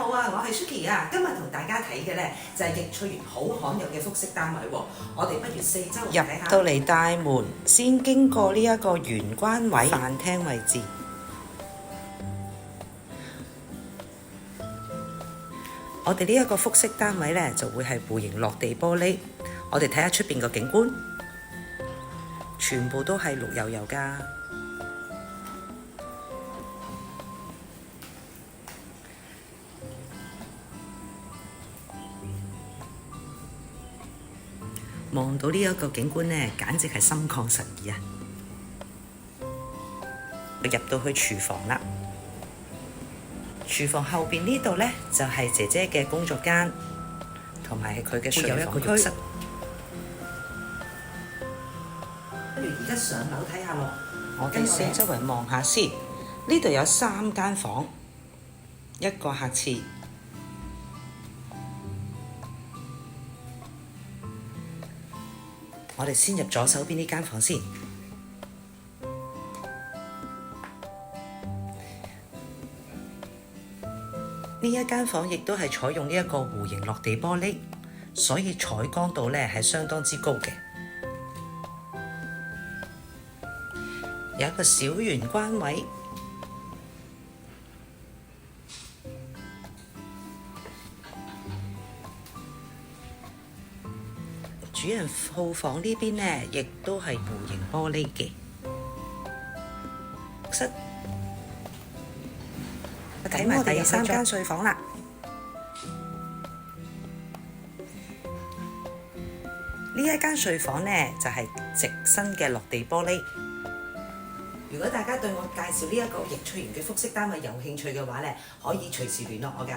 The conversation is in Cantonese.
好啊，我係 Suki 啊，今日同大家睇嘅呢就係易翠園好罕有嘅複式單位喎。我哋不如四周圍睇下。入到嚟大門，先經過呢一個玄關位飯廳位置。我哋呢一個複式單位呢，就會係戶型落地玻璃。我哋睇下出邊個景觀，全部都係綠油油㗎。望到呢一個景觀呢，簡直係心曠神怡啊！入到去廚房啦，廚房後邊呢度呢，就係姐姐嘅工作間，同埋佢嘅睡房區。不如而家上樓睇下咯。我哋四周圍望下先，呢度有3間房，一個客廁。我哋先入左手邊呢間房先。呢一間房亦都係採用呢一個弧形落地玻璃，所以採光度呢係相當之高嘅。有一個小玄關位，主人套房呢邊呢，亦都係弧形玻璃嘅。室，睇埋第3間睡房啦。呢一間睡房呢，就係直身嘅落地玻璃。如果大家對我介紹呢一個易翠園嘅複式單位有興趣嘅話呢，可以隨時聯絡我㗎。